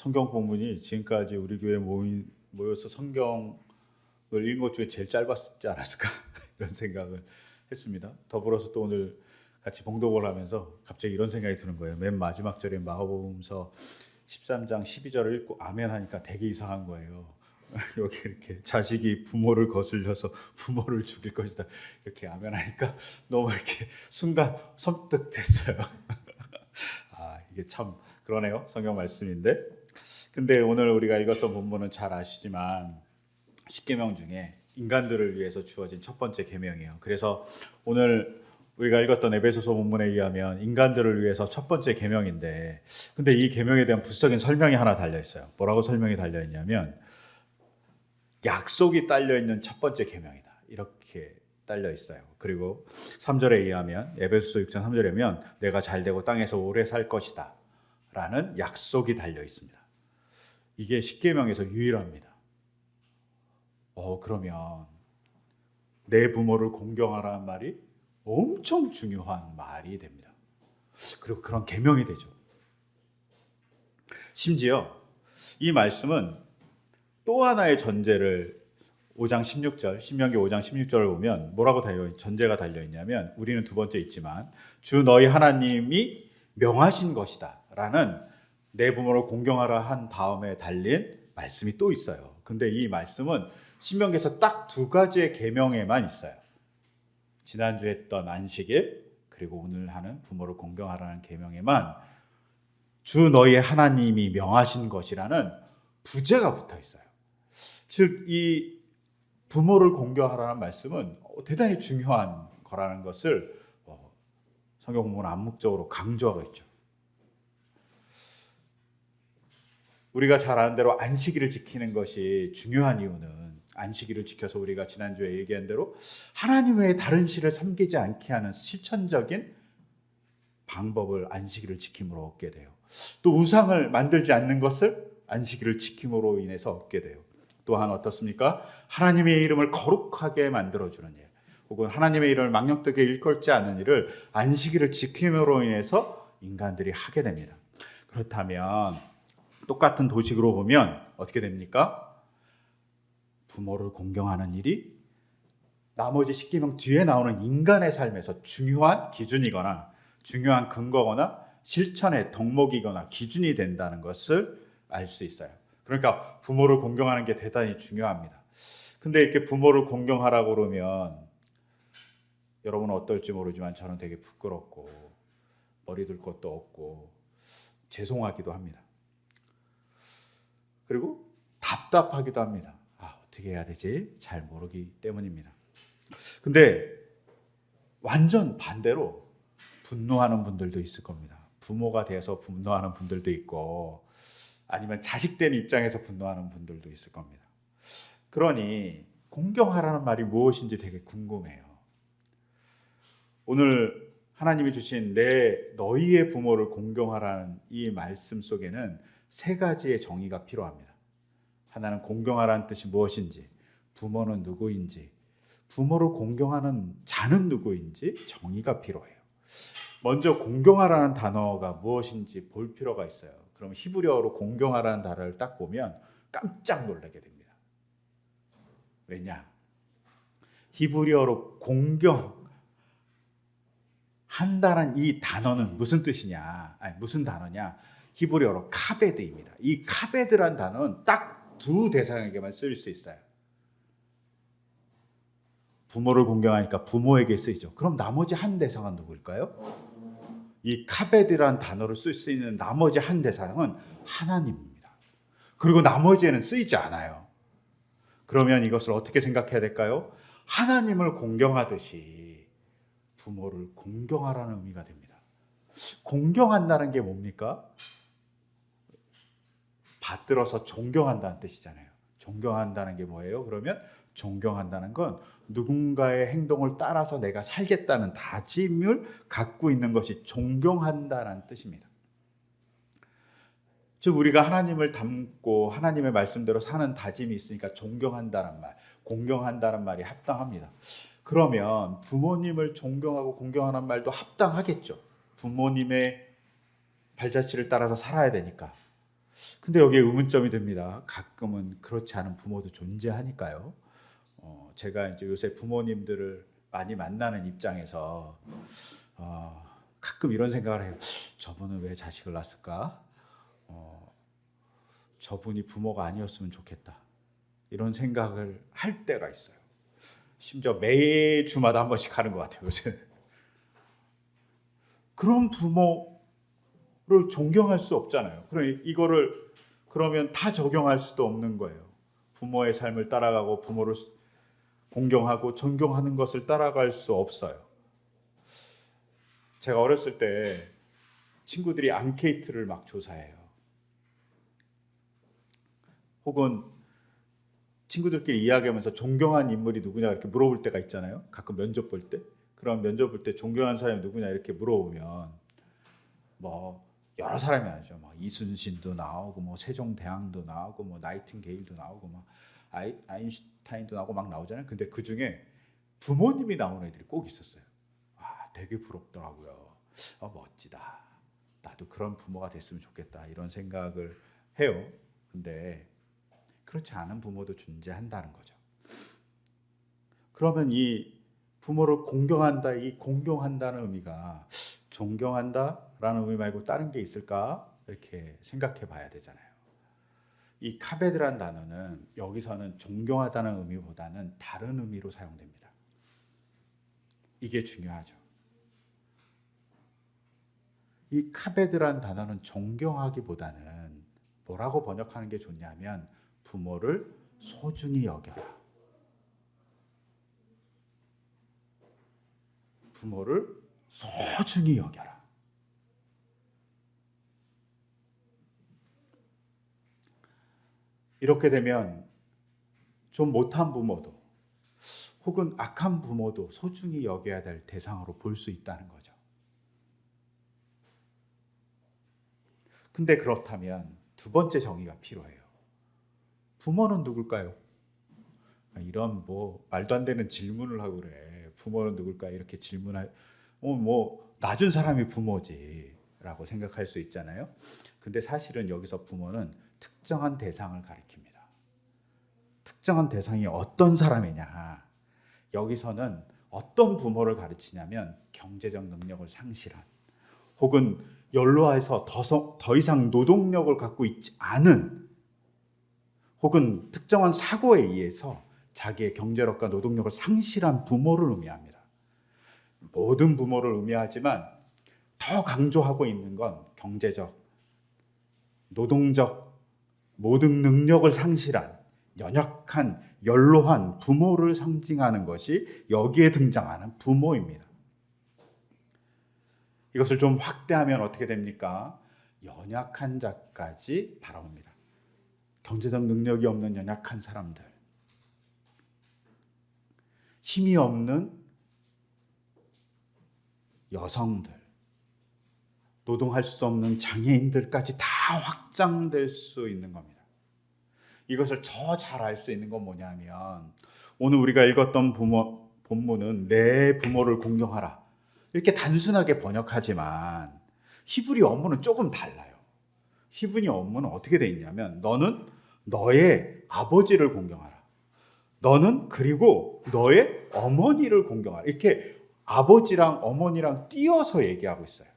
성경 본문이 지금까지 우리 교회 모여서 성경을 읽은 것 중에 제일 짧았지 않았을까 이런 생각을 했습니다. 더불어서 또 오늘 같이 봉독을 하면서 갑자기 이런 생각이 드는 거예요. 맨 마지막 절에 마가복음서 13장 12절을 읽고 아멘 하니까 되게 이상한 거예요. 여기 이렇게 자식이 부모를 거슬려서 부모를 죽일 것이다 이렇게 아멘 하니까 너무 이렇게 순간 섬뜩했어요. 아, 이게 참 그러네요. 성경 말씀인데. 근데 오늘 우리가 읽었던 본문은 잘 아시지만 10계명 중에 인간들을 위해서 주어진 첫 번째 계명이에요. 그래서 오늘 우리가 읽었던 에베소서 본문에 의하면 인간들을 위해서 첫 번째 계명인데, 근데 이 계명에 대한 부수적인 설명이 하나 달려 있어요. 뭐라고 설명이 달려 있냐면 약속이 딸려 있는 첫 번째 계명이다. 이렇게 딸려 있어요. 그리고 3절에 의하면 에베소서 6장 3절에 보면 내가 잘되고 땅에서 오래 살 것이다 라는 약속이 달려 있습니다. 이게 10계명에서 유일합니다. 그러면 내 부모를 공경하라는 말이 엄청 중요한 말이 됩니다. 그리고 그런 계명이 되죠. 심지어 이 말씀은 또 하나의 전제를 5장 16절, 신명기 5장 16절을 보면 뭐라고 전제가 달려있냐면 우리는 두 번째 있지만 주 너희 하나님이 명하신 것이다 라는 내 부모를 공경하라 한 다음에 달린 말씀이 또 있어요. 근데 이 말씀은 신명기에서 딱 두 가지의 계명에만 있어요. 지난주에 했던 안식일 그리고 오늘 하는 부모를 공경하라는 계명에만 주 너희 하나님이 명하신 것이라는 부제가 붙어 있어요. 즉 이 부모를 공경하라는 말씀은 대단히 중요한 거라는 것을 성경 본문은 암묵적으로 강조하고 있죠. 우리가 잘 아는 대로 안식일을 지키는 것이 중요한 이유는 안식일을 지켜서 우리가 지난주에 얘기한 대로 하나님 외에 다른 신을 섬기지 않게 하는 실천적인 방법을 안식일을 지킴으로 얻게 돼요. 또 우상을 만들지 않는 것을 안식일을 지킴으로 인해서 얻게 돼요. 또한 어떻습니까? 하나님의 이름을 거룩하게 만들어주는 일, 혹은 하나님의 이름을 망령되게 일컬지 않는 일을 안식일을 지킴으로 인해서 인간들이 하게 됩니다. 그렇다면 똑같은 도식으로 보면 어떻게 됩니까? 부모를 공경하는 일이 나머지 10계명 뒤에 나오는 인간의 삶에서 중요한 기준이거나 중요한 근거거나 실천의 덕목이거나 기준이 된다는 것을 알 수 있어요. 그러니까 부모를 공경하는 게 대단히 중요합니다. 근데 이렇게 부모를 공경하라고 그러면 여러분은 어떨지 모르지만 저는 되게 부끄럽고 머리 둘 것도 없고 죄송하기도 합니다. 그리고 답답하기도 합니다. 어떻게 해야 되지? 잘 모르기 때문입니다. 근데 완전 반대로 분노하는 분들도 있을 겁니다. 부모가 돼서 분노하는 분들도 있고 아니면 자식된 입장에서 분노하는 분들도 있을 겁니다. 그러니 공경하라는 말이 무엇인지 되게 궁금해요. 오늘 하나님이 주신 너희의 부모를 공경하라는 이 말씀 속에는 세 가지의 정의가 필요합니다. 하나는 공경하라는 뜻이 무엇인지, 부모는 누구인지, 부모를 공경하는 자는 누구인지 정의가 필요해요. 먼저 공경하라는 단어가 무엇인지 볼 필요가 있어요. 그럼 히브리어로 공경하라는 단어를 딱 보면 깜짝 놀라게 됩니다. 왜냐? 히브리어로 공경한다는 이 단어는 무슨 뜻이냐? 무슨 단어냐? 히브리어로 카베드입니다. 이 카베드란 단어는 딱 두 대상에게만 쓰일 수 있어요. 부모를 공경하니까 부모에게 쓰이죠. 그럼 나머지 한 대상은 누구일까요? 이 카베드란 단어를 쓸 수 있는 나머지 한 대상은 하나님입니다. 그리고 나머지에는 쓰이지 않아요. 그러면 이것을 어떻게 생각해야 될까요? 하나님을 공경하듯이 부모를 공경하라는 의미가 됩니다. 공경한다는 게 뭡니까? 받들어서 존경한다는 뜻이잖아요. 존경한다는 게 뭐예요? 그러면 존경한다는 건 누군가의 행동을 따라서 내가 살겠다는 다짐을 갖고 있는 것이 존경한다는 뜻입니다. 즉 우리가 하나님을 닮고 하나님의 말씀대로 사는 다짐이 있으니까 존경한다는 말, 공경한다는 말이 합당합니다. 그러면 부모님을 존경하고 공경하는 말도 합당하겠죠. 부모님의 발자취를 따라서 살아야 되니까. 근데 여기에 의문점이 듭니다. 가끔은 그렇지 않은 부모도 존재하니까요. 제가 이제 요새 부모님들을 많이 만나는 입장에서 가끔 이런 생각을 해요. 저분은 왜 자식을 낳았을까? 저분이 부모가 아니었으면 좋겠다. 이런 생각을 할 때가 있어요. 심지어 매주마다 한 번씩 하는 것 같아요, 요새. 그런 부모를 존경할 수 없잖아요. 이거를 그러면 다 적용할 수도 없는 거예요. 부모의 삶을 따라가고 부모를 공경하고 존경하는 것을 따라갈 수 없어요. 제가 어렸을 때 친구들이 앙케이트를 막 조사해요. 혹은 친구들끼리 이야기하면서 존경한 인물이 누구냐 이렇게 물어볼 때가 있잖아요. 가끔 면접 볼 때. 그럼 면접 볼 때 존경한 사람이 누구냐 이렇게 물어보면 뭐 여러 사람이 나오죠. 뭐 이순신도 나오고 뭐 세종대왕도 나오고 뭐 나이팅게일도 나오고 뭐 아인슈타인도 나오고 막 나오잖아요. 근데 그 중에 부모님이 나오는 애들이 꼭 있었어요. 되게 부럽더라고요. 멋지다. 나도 그런 부모가 됐으면 좋겠다. 이런 생각을 해요. 근데 그렇지 않은 부모도 존재한다는 거죠. 그러면 이 부모를 공경한다, 이 공경한다는 의미가 존경한다라는 의미 말고 다른 게 있을까? 이렇게 생각해 봐야 되잖아요. 이 카베드란 단어는 여기서는 존경하다는 의미보다는 다른 의미로 사용됩니다. 이게 중요하죠. 이 카베드란 단어는 존경하기보다는 뭐라고 번역하는 게 좋냐면 부모를 소중히 여겨라. 부모를 소중히 여겨라. 이렇게 되면 좀 못한 부모도 혹은 악한 부모도 소중히 여겨야 될 대상으로 볼 수 있다는 거죠. 근데 그렇다면 두 번째 정의가 필요해요. 부모는 누굴까요? 이런 뭐 말도 안 되는 질문을 하고 그래. 부모는 누굴까? 이렇게 질문할 뭐 낮은 사람이 부모지라고 생각할 수 있잖아요. 근데 사실은 여기서 부모는 특정한 대상을 가리킵니다. 특정한 대상이 어떤 사람이냐. 여기서는 어떤 부모를 가르치냐면 경제적 능력을 상실한 혹은 연로해서 더 이상 노동력을 갖고 있지 않은 혹은 특정한 사고에 의해서 자기의 경제력과 노동력을 상실한 부모를 의미합니다. 모든 부모를 의미하지만 더 강조하고 있는 건 경제적, 노동적 모든 능력을 상실한 연약한, 연로한 부모를 상징하는 것이 여기에 등장하는 부모입니다. 이것을 좀 확대하면 어떻게 됩니까? 연약한 자까지 바라봅니다. 경제적 능력이 없는 연약한 사람들, 힘이 없는 여성들, 노동할 수 없는 장애인들까지 다 확장될 수 있는 겁니다. 이것을 더 잘 알 수 있는 건 뭐냐면 오늘 우리가 읽었던 본문은 내 부모를 공경하라 이렇게 단순하게 번역하지만 히브리 원문은 조금 달라요. 히브리 원문은 어떻게 돼 있냐면 너는 너의 아버지를 공경하라. 너는 그리고 너의 어머니를 공경하라. 이렇게 아버지랑 어머니랑 띄어서 얘기하고 있어요.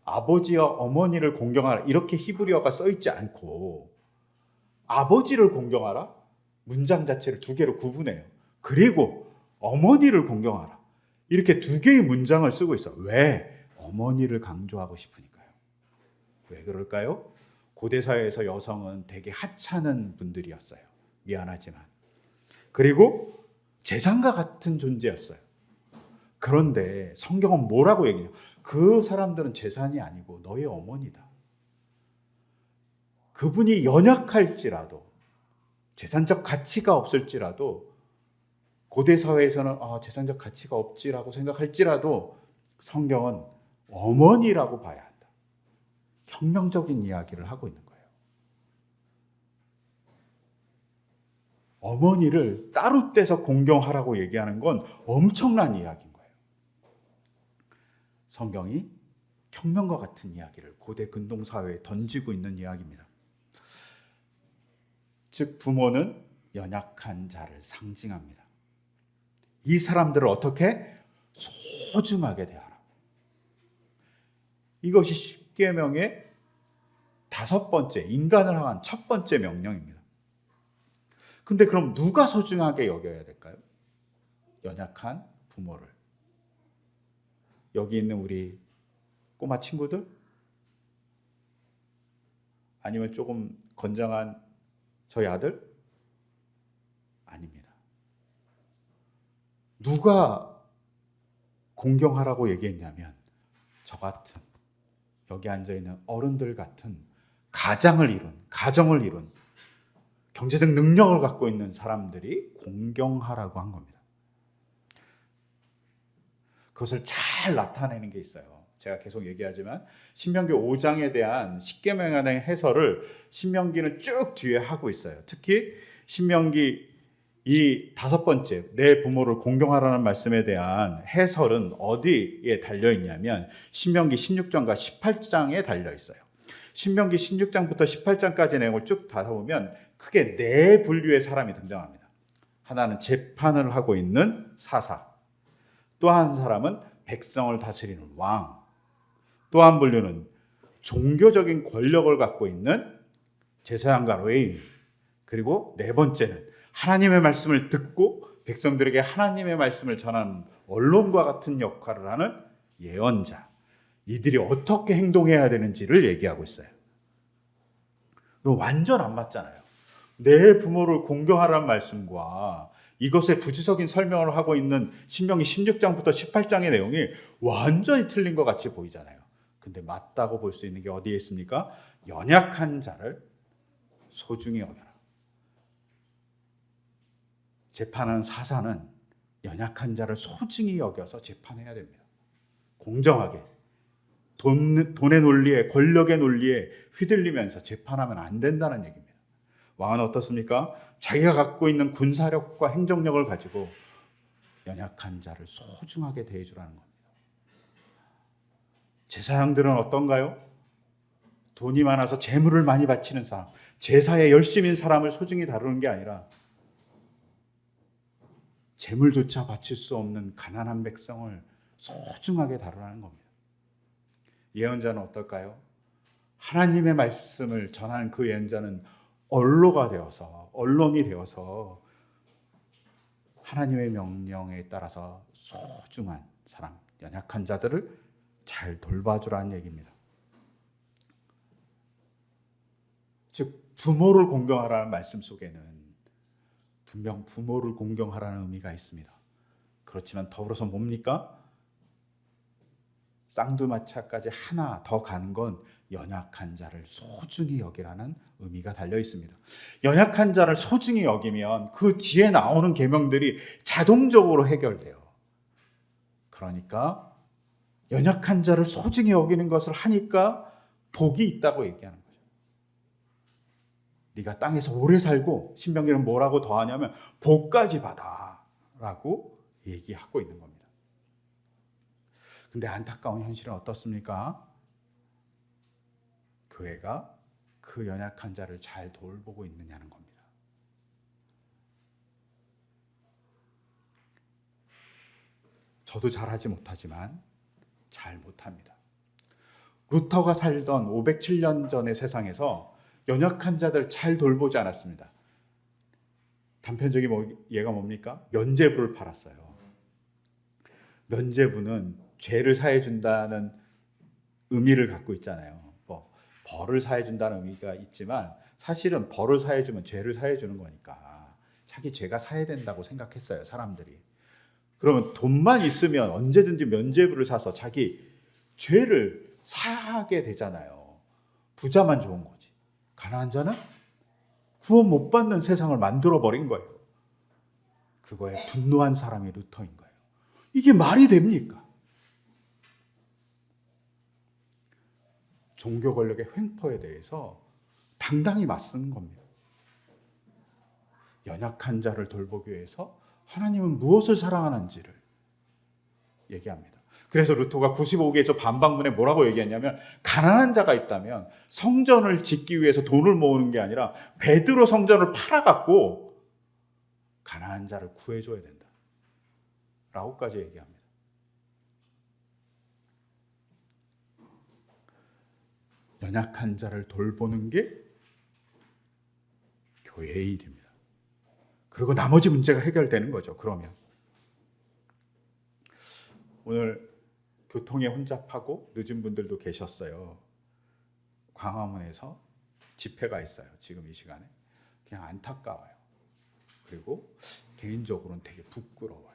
아버지와 어머니를 공경하라 이렇게 히브리어가 써 있지 않고 아버지를 공경하라 문장 자체를 두 개로 구분해요. 그리고 어머니를 공경하라 이렇게 두 개의 문장을 쓰고 있어요. 왜? 어머니를 강조하고 싶으니까요. 왜 그럴까요? 고대 사회에서 여성은 되게 하찮은 분들이었어요. 미안하지만. 그리고 재산과 같은 존재였어요. 그런데 성경은 뭐라고 얘기해요? 그 사람들은 재산이 아니고 너의 어머니다. 그분이 연약할지라도 재산적 가치가 없을지라도 고대 사회에서는 재산적 가치가 없지라고 생각할지라도 성경은 어머니라고 봐야 한다. 혁명적인 이야기를 하고 있는 거예요. 어머니를 따로 떼서 공경하라고 얘기하는 건 엄청난 이야기인 거예요. 성경이 혁명과 같은 이야기를 고대 근동 사회에 던지고 있는 이야기입니다. 즉 부모는 연약한 자를 상징합니다. 이 사람들을 어떻게 소중하게 대하라. 이것이 십계명의 5번째, 인간을 향한 첫 번째 명령입니다. 근데 그럼 누가 소중하게 여겨야 될까요? 연약한 부모를. 여기 있는 우리 꼬마 친구들? 아니면 조금 건장한 저희 아들? 아닙니다. 누가 공경하라고 얘기했냐면 저 같은 여기 앉아있는 어른들 같은 가정을 이룬 경제적 능력을 갖고 있는 사람들이 공경하라고 한 겁니다. 그것을 잘 나타내는 게 있어요. 제가 계속 얘기하지만 신명기 5장에 대한 십계명에 대한 해설을 신명기는 쭉 뒤에 하고 있어요. 특히 신명기 이 5번째 내 부모를 공경하라는 말씀에 대한 해설은 어디에 달려 있냐면 신명기 16장과 18장에 달려 있어요. 신명기 16장부터 18장까지 내용을 쭉 다 보면 크게 4분류의 사람이 등장합니다. 하나는 재판을 하고 있는 사사, 또 한 사람은 백성을 다스리는 왕, 또 한 분류는 종교적인 권력을 갖고 있는 제사장과 레위, 그리고 4번째는 하나님의 말씀을 듣고 백성들에게 하나님의 말씀을 전하는 언론과 같은 역할을 하는 예언자. 이들이 어떻게 행동해야 되는지를 얘기하고 있어요. 완전 안 맞잖아요. 내 부모를 공경하라는 말씀과 이것의 부지적인 설명을 하고 있는 신명기 16장부터 18장의 내용이 완전히 틀린 것 같이 보이잖아요. 근데 맞다고 볼 수 있는 게 어디에 있습니까? 연약한 자를 소중히 여겨라. 재판하는 사사는 연약한 자를 소중히 여겨서 재판해야 됩니다. 공정하게. 돈의 논리에, 권력의 논리에 휘둘리면서 재판하면 안 된다는 얘기입니다. 왕은 어떻습니까? 자기가 갖고 있는 군사력과 행정력을 가지고 연약한 자를 소중하게 대해주라는 겁니다. 제사장들은 어떤가요? 돈이 많아서 재물을 많이 바치는 사람, 제사에 열심인 사람을 소중히 다루는 게 아니라 재물조차 바칠 수 없는 가난한 백성을 소중하게 다루라는 겁니다. 예언자는 어떨까요? 하나님의 말씀을 전하는 그 예언자는 언론이 되어서 하나님의 명령에 따라서 소중한 사람, 연약한 자들을 잘 돌봐주라는 얘기입니다. 즉 부모를 공경하라는 말씀 속에는 분명 부모를 공경하라는 의미가 있습니다. 그렇지만 더불어서 뭡니까? 쌍두마차까지 하나 더 가는 건 연약한 자를 소중히 여기라는 의미가 달려 있습니다. 연약한 자를 소중히 여기면 그 뒤에 나오는 계명들이 자동적으로 해결돼요. 그러니까 연약한 자를 소중히 여기는 것을 하니까 복이 있다고 얘기하는 거죠. 네가 땅에서 오래 살고 신명기는 뭐라고 더하냐면 복까지 받아라고 얘기하고 있는 겁니다. 근데 안타까운 현실은 어떻습니까? 교회가 그 연약한 자를 잘 돌보고 있느냐는 겁니다. 저도 잘하지 못하지만 잘 못합니다. 루터가 살던 507년 전의 세상에서 연약한 자들 잘 돌보지 않았습니다. 단편적인 예가 뭡니까? 면죄부를 팔았어요. 면죄부는 죄를 사해준다는 의미를 갖고 있잖아요. 벌을 사해준다는 의미가 있지만 사실은 벌을 사해주면 죄를 사해주는 거니까 자기 죄가 사해된다고 생각했어요, 사람들이. 그러면 돈만 있으면 언제든지 면죄부를 사서 자기 죄를 사하게 되잖아요. 부자만 좋은 거지. 가난한 자는 구원 못 받는 세상을 만들어버린 거예요. 그거에 분노한 사람이 루터인 거예요. 이게 말이 됩니까? 종교 권력의 횡포에 대해서 당당히 맞서는 겁니다. 연약한 자를 돌보기 위해서 하나님은 무엇을 사랑하는지를 얘기합니다. 그래서 루터가 95개 저 반박문에 뭐라고 얘기했냐면 가난한 자가 있다면 성전을 짓기 위해서 돈을 모으는 게 아니라 베드로 성전을 팔아갖고 가난한 자를 구해줘야 된다 라고까지 얘기합니다. 연약한 자를 돌보는 게 교회의 일입니다. 그리고 나머지 문제가 해결되는 거죠. 그러면 오늘 교통에 혼잡하고 늦은 분들도 계셨어요. 광화문에서 집회가 있어요. 지금 이 시간에. 그냥 안타까워요. 그리고 개인적으로는 되게 부끄러워요.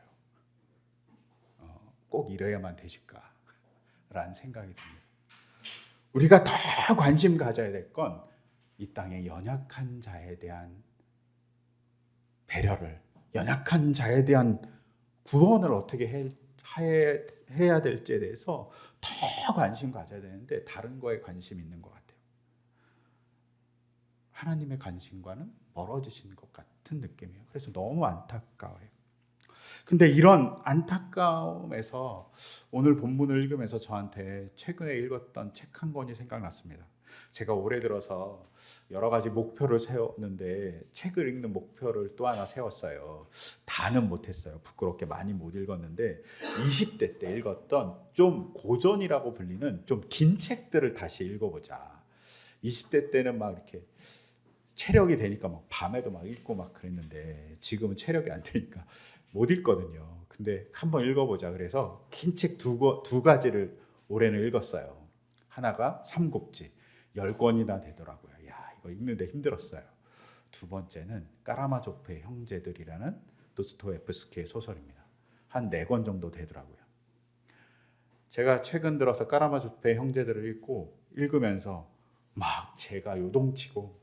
꼭 이래야만 되실까라는 생각이 듭니다. 우리가 더 관심 가져야 될 건 이 땅의 연약한 자에 대한 배려를, 연약한 자에 대한 구원을 어떻게 해야 될지에 대해서 더 관심 가져야 되는데 다른 거에 관심이 있는 것 같아요. 하나님의 관심과는 멀어지신 것 같은 느낌이에요. 그래서 너무 안타까워요. 근데 이런 안타까움에서 오늘 본문을 읽으면서 저한테 최근에 읽었던 책 한 권이 생각났습니다. 제가 올해 들어서 여러 가지 목표를 세웠는데 책을 읽는 목표를 또 하나 세웠어요. 다는 못했어요. 부끄럽게 많이 못 읽었는데 20대 때 읽었던 좀 고전이라고 불리는 좀 긴 책들을 다시 읽어보자. 20대 때는 막 이렇게 체력이 되니까 막 밤에도 막 읽고 막 그랬는데 지금은 체력이 안 되니까 못 읽거든요. 근데 한번 읽어보자 그래서 긴 책 두 가지를 올해는 읽었어요. 하나가 삼국지 10권이나 되더라고요. 야, 이거 읽는데 힘들었어요. 두 번째는 까라마조프의 형제들이라는 도스토옙스키의 소설입니다. 한 4권 정도 되더라고요. 제가 최근 들어서 까라마조프의 형제들을 읽으면서 막 제가 요동치고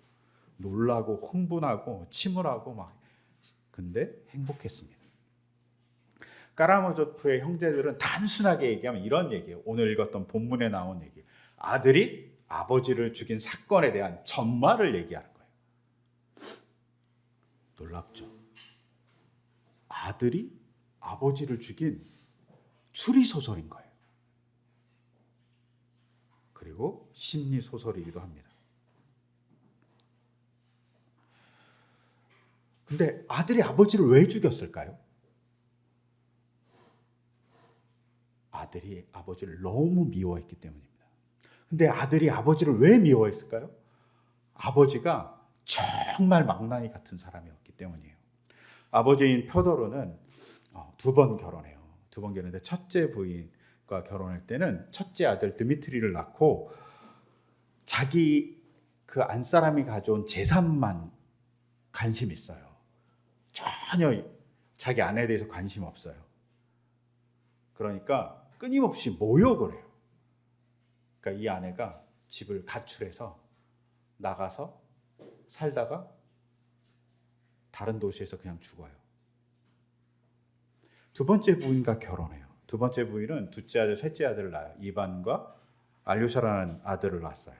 놀라고 흥분하고 침울하고 막 근데 행복했습니다. 까라마조프의 형제들은 단순하게 얘기하면 이런 얘기예요. 오늘 읽었던 본문에 나온 얘기. 아들이 아버지를 죽인 사건에 대한 전말을 얘기하는 거예요. 놀랍죠? 아들이 아버지를 죽인 추리소설인 거예요. 그리고 심리소설이기도 합니다. 근데 아들이 아버지를 왜 죽였을까요? 아들이 아버지를 너무 미워했기 때문입니다. 근데 아들이 아버지를 왜 미워했을까요? 아버지가 정말 망나니 같은 사람이었기 때문이에요. 아버지인 표도르는 2번 결혼해요. 2번 결혼했는데 첫째 부인과 결혼할 때는 첫째 아들 드미트리를 낳고 자기 그 안사람이 가져온 재산만 관심 있어요. 전혀 자기 아내에 대해서 관심 없어요. 그러니까 끊임없이 모욕을 해요. 그러니까 이 아내가 집을 가출해서 나가서 살다가 다른 도시에서 그냥 죽어요. 두 번째 부인과 결혼해요. 두 번째 부인은 둘째 아들, 셋째 아들을 낳아요. 이반과 알료샤라는 아들을 낳았어요.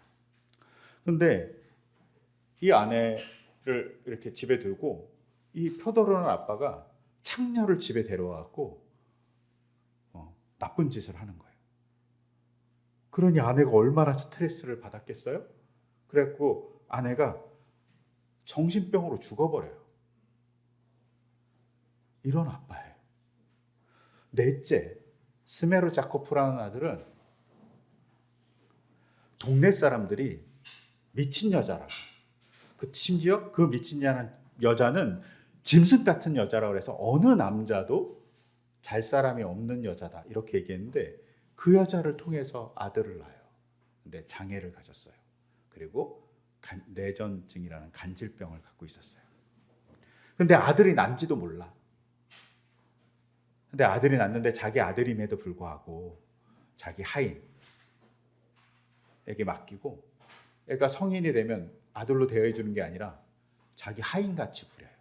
그런데 이 아내를 이렇게 집에 두고 이 표도르는 아빠가 창녀를 집에 데려와갖고 나쁜 짓을 하는 거예요. 그러니 아내가 얼마나 스트레스를 받았겠어요? 그래갖고 아내가 정신병으로 죽어버려요. 이런 아빠예요. 넷째, 스메르자코프라는 아들은 동네 사람들이 미친 여자라고. 심지어 그 미친 여자는 짐승 같은 여자라고 해서 어느 남자도 잘 사람이 없는 여자다 이렇게 얘기했는데 그 여자를 통해서 아들을 낳아요. 근데 장애를 가졌어요. 그리고 뇌전증이라는 간질병을 갖고 있었어요. 근데 아들이 난지도 몰라. 근데 아들이 낳는데 자기 아들임에도 불구하고 자기 하인에게 맡기고 애가 성인이 되면 아들로 대해 주는 게 아니라 자기 하인같이 부려요.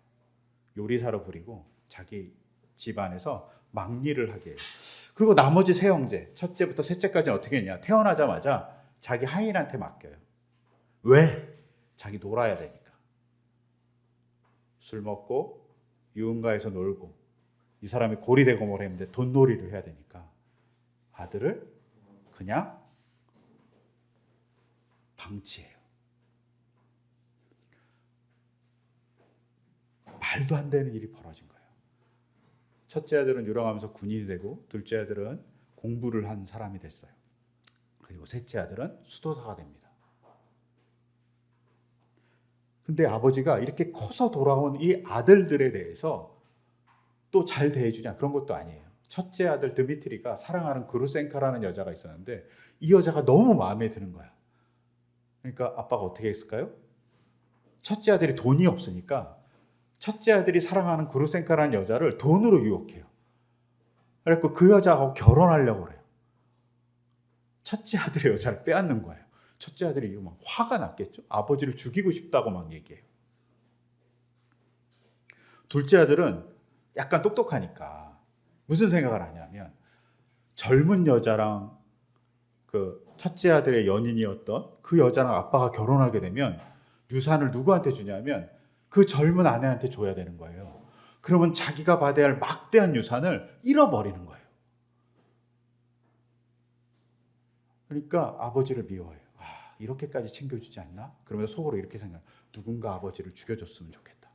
요리사로 부리고 자기 집안에서 막일을 하게 해요. 그리고 나머지 세 형제, 첫째부터 셋째까지는 어떻게 했냐? 태어나자마자 자기 하인한테 맡겨요. 왜? 자기 놀아야 되니까. 술 먹고 유흥가에서 놀고 이 사람이 고리대고 뭐라 했는데 돈놀이를 해야 되니까 아들을 그냥 방치해요. 말도 안 되는 일이 벌어진 거예요. 첫째 아들은 유랑하면서 군인이 되고 둘째 아들은 공부를 한 사람이 됐어요. 그리고 셋째 아들은 수도사가 됩니다. 근데 아버지가 이렇게 커서 돌아온 이 아들들에 대해서 또 잘 대해주냐 그런 것도 아니에요. 첫째 아들 드미트리가 사랑하는 그루센카라는 여자가 있었는데 이 여자가 너무 마음에 드는 거야. 그러니까 아빠가 어떻게 했을까요? 첫째 아들이 돈이 없으니까 첫째 아들이 사랑하는 그루센카라는 여자를 돈으로 유혹해요. 그래서 그 여자하고 결혼하려고 그래요. 첫째 아들의 여자를 빼앗는 거예요. 첫째 아들이 이거 막 화가 났겠죠. 아버지를 죽이고 싶다고 막 얘기해요. 둘째 아들은 약간 똑똑하니까 무슨 생각을 하냐면 젊은 여자랑 그 첫째 아들의 연인이었던 그 여자랑 아빠가 결혼하게 되면 유산을 누구한테 주냐면 그 젊은 아내한테 줘야 되는 거예요. 그러면 자기가 받아야 할 막대한 유산을 잃어버리는 거예요. 그러니까 아버지를 미워해요. 아, 이렇게까지 챙겨주지 않나? 그러면서 속으로 이렇게 생각해요. 누군가 아버지를 죽여줬으면 좋겠다.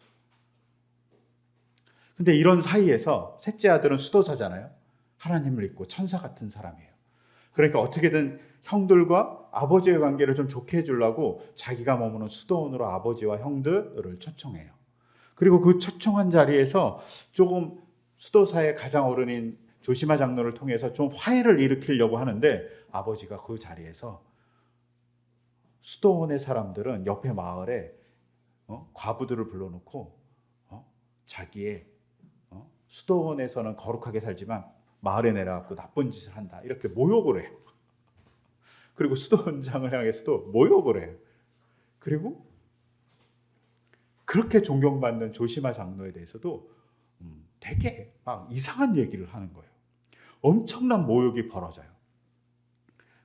근데 이런 사이에서 셋째 아들은 수도사잖아요. 하나님을 믿고 천사 같은 사람이에요. 그러니까 어떻게든 형들과 아버지의 관계를 좀 좋게 해주려고 자기가 머무는 수도원으로 아버지와 형들을 초청해요. 그리고 그 초청한 자리에서 조금 수도사의 가장 어른인 조시마 장로를 통해서 좀 화해를 일으키려고 하는데 아버지가 그 자리에서 수도원의 사람들은 옆에 마을에 과부들을 불러놓고 자기의 수도원에서는 거룩하게 살지만 마을에 내려가고 나쁜 짓을 한다 이렇게 모욕을 해요. 그리고 수도원장을 향해서도 모욕을 해요. 그리고 그렇게 존경받는 조시마 장로에 대해서도 되게 막 이상한 얘기를 하는 거예요. 엄청난 모욕이 벌어져요.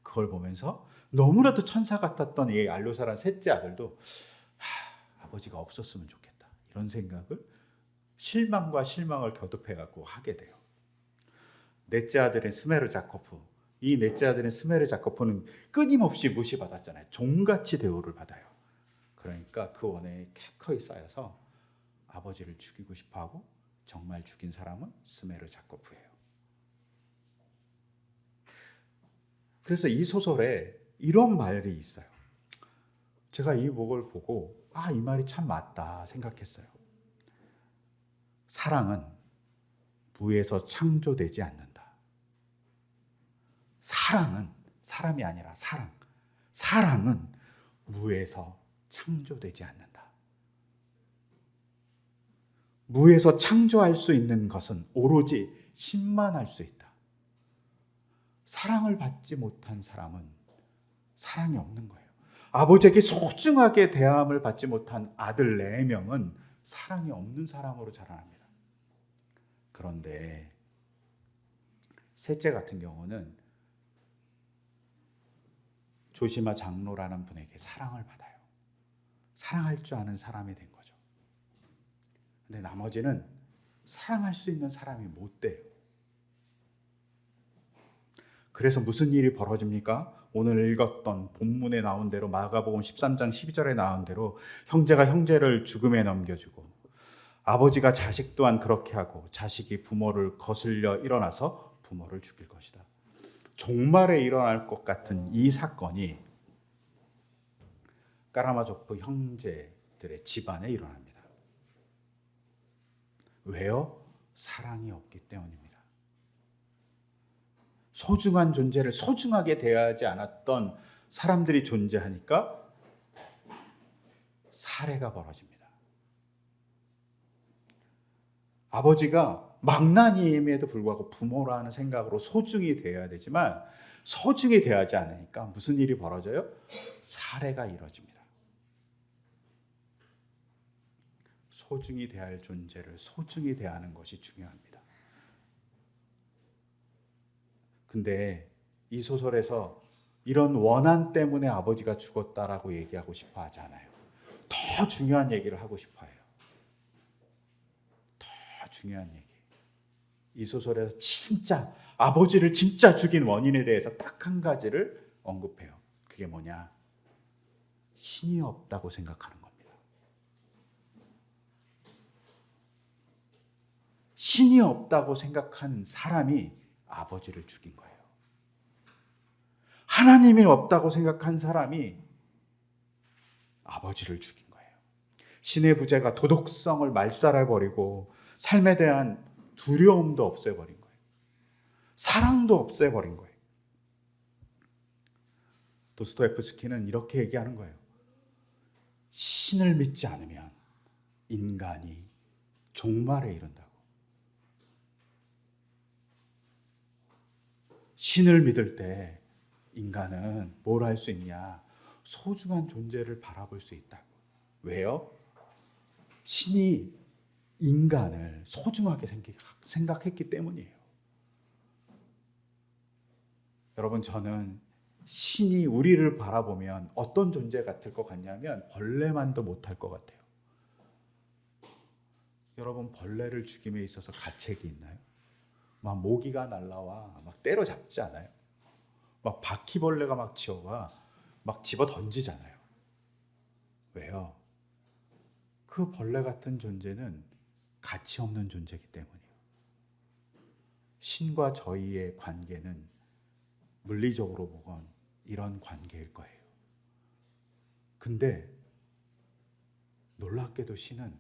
그걸 보면서 너무나도 천사 같았던 이 알로사란 셋째 아들도 아버지가 없었으면 좋겠다 이런 생각을 실망과 실망을 겨듭해갖고 하게 돼요. 넷째 아들인 스메르 자코프, 이 넷째 아들인 스메르 자코프는 끊임없이 무시받았잖아요. 종같이 대우를 받아요. 그러니까 그 원한이 켜커이 쌓여서 아버지를 죽이고 싶어하고 정말 죽인 사람은 스메르 자코프예요. 그래서 이 소설에 이런 말이 있어요. 제가 이 목을 보고 이 말이 참 맞다 생각했어요. 사랑은 무에서 창조되지 않는다. 사랑은 사람이 아니라 사랑은 무에서 창조되지 않는다. 무에서 창조할 수 있는 것은 오로지 신만 할 수 있다. 사랑을 받지 못한 사람은 사랑이 없는 거예요. 아버지에게 소중하게 대함을 받지 못한 아들 4명은 사랑이 없는 사람으로 자라납니다. 그런데 셋째 같은 경우는 조시마 장로라는 분에게 사랑을 받아요. 사랑할 줄 아는 사람이 된 거죠. 근데 나머지는 사랑할 수 있는 사람이 못 돼요. 그래서 무슨 일이 벌어집니까? 오늘 읽었던 본문에 나온 대로 마가복음 13장 12절에 나온 대로 형제가 형제를 죽음에 넘겨주고 아버지가 자식 또한 그렇게 하고 자식이 부모를 거슬려 일어나서 부모를 죽일 것이다. 종말에 일어날 것 같은 이 사건이 까라마조프 형제들의 집안에 일어납니다. 왜요? 사랑이 없기 때문입니다. 소중한 존재를 소중하게 대하지 않았던 사람들이 존재하니까 살해가 벌어집니다. 아버지가 망나니임에도 불구하고 부모라는 생각으로 소중히 대해야 되지만 소중히 대하지 않으니까 무슨 일이 벌어져요? 살해가 이루어집니다. 소중히 대할 존재를 소중히 대하는 것이 중요합니다. 근데 이 소설에서 이런 원한 때문에 아버지가 죽었다라고 얘기하고 싶어 하지 않아요. 더 중요한 얘기를 하고 싶어 해요. 더 중요한 얘기. 이 소설에서 진짜 아버지를 진짜 죽인 원인에 대해서 딱 한 가지를 언급해요. 그게 뭐냐? 신이 없다고 생각하는 겁니다. 신이 없다고 생각한 사람이 아버지를 죽인 거예요. 하나님이 없다고 생각한 사람이 아버지를 죽인 거예요. 신의 부재가 도덕성을 말살해버리고 삶에 대한 두려움도 없애버린 거예요. 사랑도 없애버린 거예요. 도스토옙스키는 이렇게 얘기하는 거예요. 신을 믿지 않으면 인간이 종말에 이른다고. 신을 믿을 때 인간은 뭘 할 수 있냐? 소중한 존재를 바라볼 수 있다고. 왜요? 신이 인간을 소중하게 생각했기 때문이에요. 여러분, 저는 신이 우리를 바라보면 어떤 존재 같을 것 같냐면 벌레만도 못할 것 같아요. 여러분, 벌레를 죽임에 있어서 가책이 있나요? 막 모기가 날라와 막 때려잡지 않아요? 막 바퀴벌레가 막 지어와 막 집어 던지잖아요. 왜요? 그 벌레 같은 존재는 가치 없는 존재이기 때문이에요. 신과 저희의 관계는 물리적으로 보건 이런 관계일 거예요. 근데 놀랍게도 신은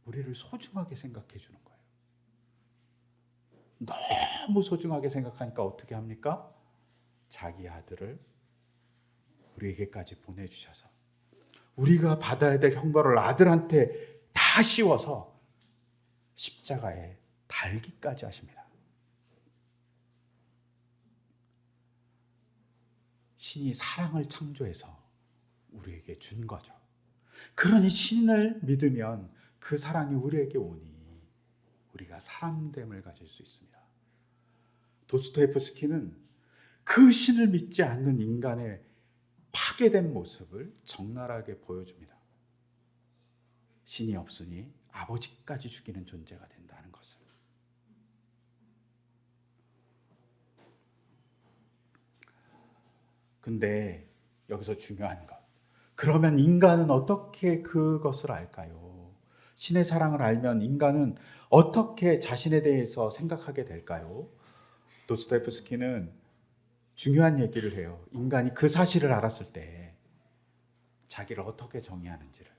우리를 소중하게 생각해 주는 거예요. 너무 소중하게 생각하니까 어떻게 합니까? 자기 아들을 우리에게까지 보내주셔서 우리가 받아야 될 형벌을 아들한테 다 씌워서 십자가에 달기까지 하십니다. 신이 사랑을 창조해서 우리에게 준 거죠. 그러니 신을 믿으면 그 사랑이 우리에게 오니 우리가 사람됨을 가질 수 있습니다. 도스토옙스키는 그 신을 믿지 않는 인간의 파괴된 모습을 적나라하게 보여줍니다. 신이 없으니 아버지까지 죽이는 존재가 된다는 것을. 근데 여기서 중요한 것. 그러면 인간은 어떻게 그것을 알까요? 신의 사랑을 알면 인간은 어떻게 자신에 대해서 생각하게 될까요? 도스토옙스키는 중요한 얘기를 해요. 인간이 그 사실을 알았을 때 자기를 어떻게 정의하는지를.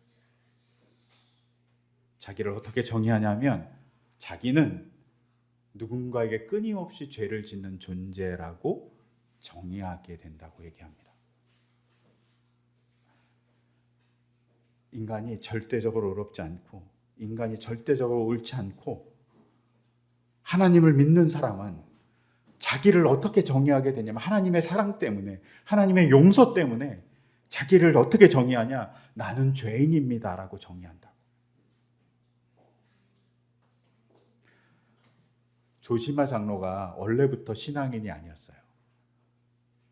자기를 어떻게 정의하냐면 자기는 누군가에게 끊임없이 죄를 짓는 존재라고 정의하게 된다고 얘기합니다. 인간이 절대적으로 의롭지 않고 인간이 절대적으로 옳지 않고 하나님을 믿는 사람은 자기를 어떻게 정의하게 되냐면 하나님의 사랑 때문에, 하나님의 용서 때문에 자기를 어떻게 정의하냐? 나는 죄인입니다라고 정의한다. 조시마 장로가 원래부터 신앙인이 아니었어요.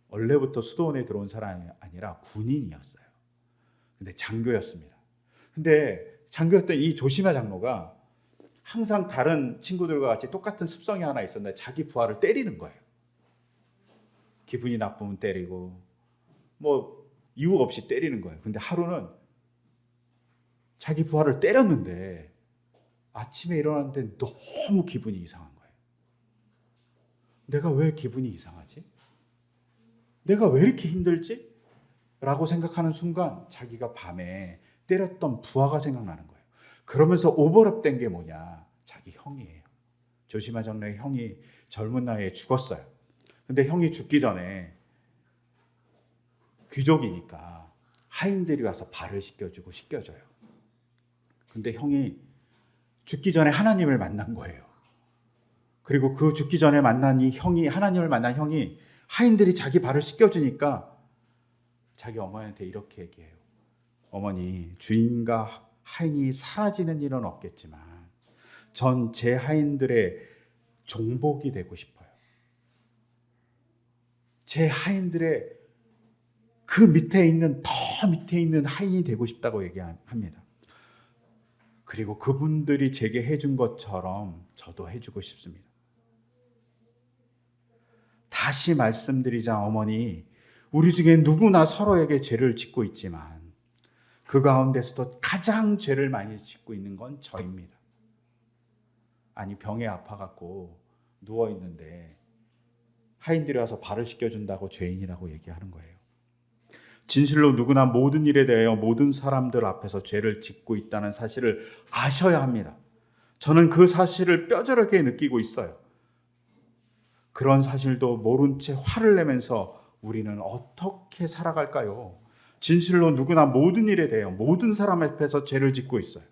원래부터 수도원에 들어온 사람이 아니라 군인이었어요. 근데 장교였습니다. 근데 장교였던 이 조시마 장로가 항상 다른 친구들과 같이 똑같은 습성이 하나 있었는데 자기 부하를 때리는 거예요. 기분이 나쁘면 때리고 뭐 이유 없이 때리는 거예요. 근데 하루는 자기 부하를 때렸는데 아침에 일어났는데 너무 기분이 이상한 거예요. 내가 왜 기분이 이상하지? 내가 왜 이렇게 힘들지? 라고 생각하는 순간 자기가 밤에 때렸던 부하가 생각나는 거예요. 그러면서 오버랩된 게 뭐냐? 자기 형이에요. 조시마 장로의 형이 젊은 나이에 죽었어요. 근데 형이 죽기 전에 귀족이니까 하인들이 와서 발을 씻겨주고 씻겨줘요. 근데 형이 죽기 전에 하나님을 만난 거예요. 그리고 그 죽기 전에 만난 이 형이, 하나님을 만난 형이 하인들이 자기 발을 씻겨주니까 자기 어머니한테 이렇게 얘기해요. 어머니, 주인과 하인이 사라지는 일은 없겠지만 전 제 하인들의 종복이 되고 싶어요. 제 하인들의 그 밑에 있는, 더 밑에 있는 하인이 되고 싶다고 얘기합니다. 그리고 그분들이 제게 해준 것처럼 저도 해주고 싶습니다. 다시 말씀드리자 어머니, 우리 중에 누구나 서로에게 죄를 짓고 있지만 그 가운데서도 가장 죄를 많이 짓고 있는 건 저입니다. 아니, 병에 아파갖고 누워있는데 하인들이 와서 발을 씻겨준다고 죄인이라고 얘기하는 거예요. 진실로 누구나 모든 일에 대하여 모든 사람들 앞에서 죄를 짓고 있다는 사실을 아셔야 합니다. 저는 그 사실을 뼈저리게 느끼고 있어요. 그런 사실도 모른 채 화를 내면서 우리는 어떻게 살아갈까요? 진실로 누구나 모든 일에 대하여 모든 사람 앞에서 죄를 짓고 있어요.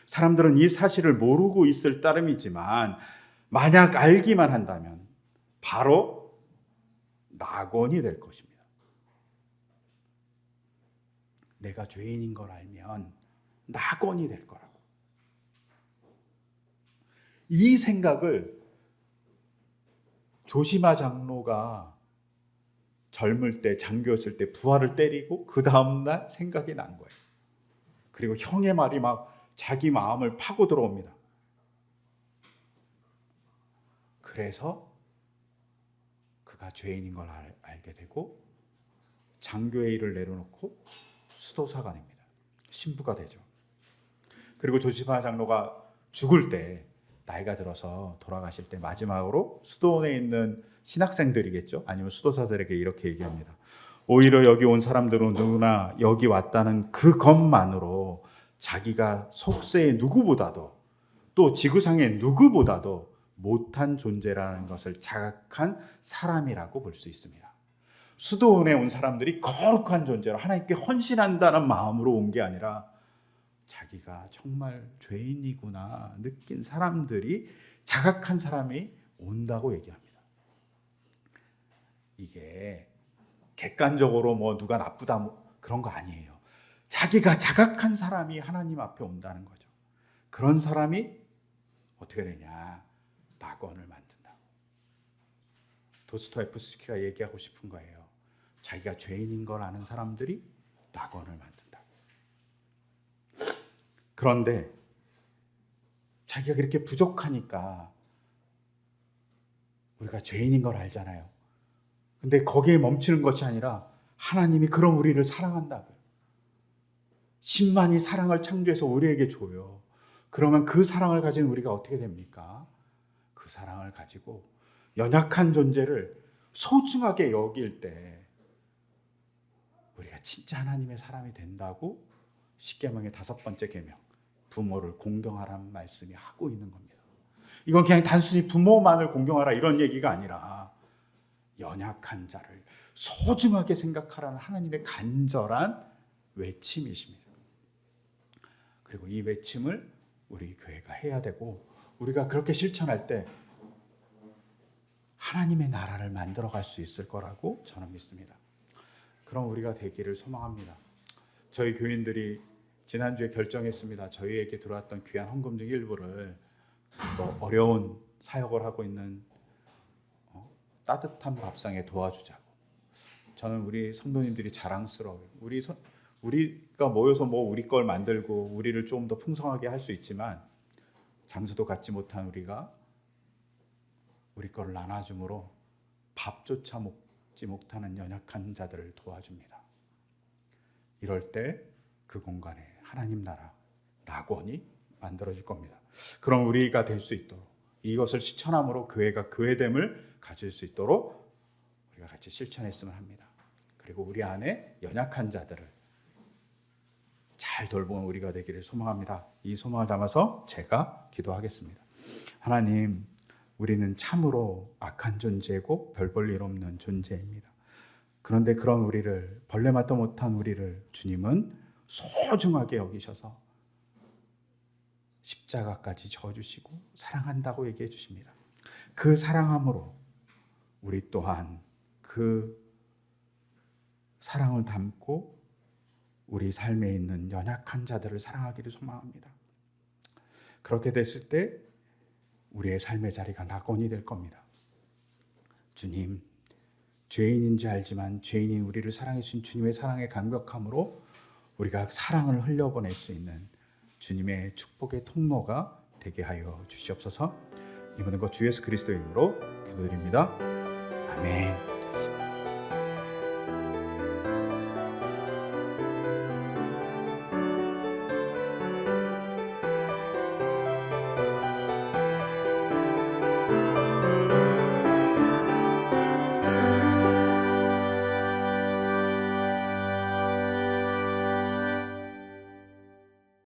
사람들은 이 사실을 모르고 있을 따름이지만 만약 알기만 한다면 바로 낙원이 될 것입니다. 내가 죄인인 걸 알면 낙원이 될 거라고. 이 생각을 조시마 장로가 젊을 때, 장교였을 때 부활을 때리고 그 다음날 생각이 난 거예요. 그리고 형의 말이 막 자기 마음을 파고 들어옵니다. 그래서 그가 죄인인 걸 알게 되고 장교의 일을 내려놓고 수도사가 됩니다. 신부가 되죠. 그리고 조시마 장로가 죽을 때, 나이가 들어서 돌아가실 때 마지막으로 수도원에 있는 신학생들이겠죠, 아니면 수도사들에게 이렇게 얘기합니다. 오히려 여기 온 사람들은 누구나 여기 왔다는 그것만으로 자기가 속세의 누구보다도 또 지구상의 누구보다도 못한 존재라는 것을 자각한 사람이라고 볼 수 있습니다. 수도원에 온 사람들이 거룩한 존재로 하나님께 헌신한다는 마음으로 온 게 아니라 자기가 정말 죄인이구나 느낀 사람들이, 자각한 사람이 온다고 얘기합니다. 이게 객관적으로 뭐 누가 나쁘다 뭐 그런 거 아니에요. 자기가 자각한 사람이 하나님 앞에 온다는 거죠. 그런 사람이 어떻게 되냐? 낙원을 만든다고. 도스토옙스키가 얘기하고 싶은 거예요. 자기가 죄인인 걸 아는 사람들이 낙원을 만든다고. 그런데 자기가 그렇게 부족하니까, 우리가 죄인인 걸 알잖아요. 근데 거기에 멈추는 것이 아니라 하나님이 그런 우리를 사랑한다고요. 10만이 사랑을 창조해서 우리에게 줘요. 그러면 그 사랑을 가진 우리가 어떻게 됩니까? 그 사랑을 가지고 연약한 존재를 소중하게 여길 때 우리가 진짜 하나님의 사람이 된다고 십계명의 5번째 계명, 부모를 공경하라는 말씀이 하고 있는 겁니다. 이건 그냥 단순히 부모만을 공경하라 이런 얘기가 아니라 연약한 자를 소중하게 생각하라는 하나님의 간절한 외침이십니다. 그리고 이 외침을 우리 교회가 해야 되고, 우리가 그렇게 실천할 때 하나님의 나라를 만들어갈 수 있을 거라고 저는 믿습니다. 그럼 우리가 되기를 소망합니다. 저희 교인들이 지난주에 결정했습니다. 저희에게 들어왔던 귀한 헌금 중 일부를 또 어려운 사역을 하고 있는 따뜻한 밥상에 도와주자고. 저는 우리 성도님들이 자랑스러워요. 우리가 모여서 뭐 우리 걸 만들고 우리를 좀 더 풍성하게 할 수 있지만, 장수도 갖지 못한 우리가 우리 거를 나눠줌으로 밥조차 먹지 못하는 연약한 자들을 도와줍니다. 이럴 때 그 공간에 하나님 나라, 낙원이 만들어질 겁니다. 그럼 우리가 될 수 있도록, 이것을 실천함으로 교회가 교회됨을 가질 수 있도록 우리가 같이 실천했으면 합니다. 그리고 우리 안에 연약한 자들을 잘 돌보는 우리가 되기를 소망합니다. 이 소망을 담아서 제가 기도하겠습니다. 하나님, 우리는 참으로 악한 존재고 별 볼 일 없는 존재입니다. 그런데 그런 우리를, 벌레맛도 못한 우리를 주님은 소중하게 여기셔서 십자가까지 져주시고 사랑한다고 얘기해 주십니다. 그 사랑함으로 우리 또한 그 사랑을 담고 우리 삶에 있는 연약한 자들을 사랑하기를 소망합니다. 그렇게 됐을 때 우리의 삶의 자리가 낙원이 될 겁니다. 주님, 죄인인지 알지만 죄인인 우리를 사랑해 주신 주님의 사랑의 감격함으로 우리가 사랑을 흘려보낼 수 있는 주님의 축복의 통로가 되게 하여 주시옵소서. 이 모든 것 주 예수 그리스도의 이름으로 기도드립니다. 아멘.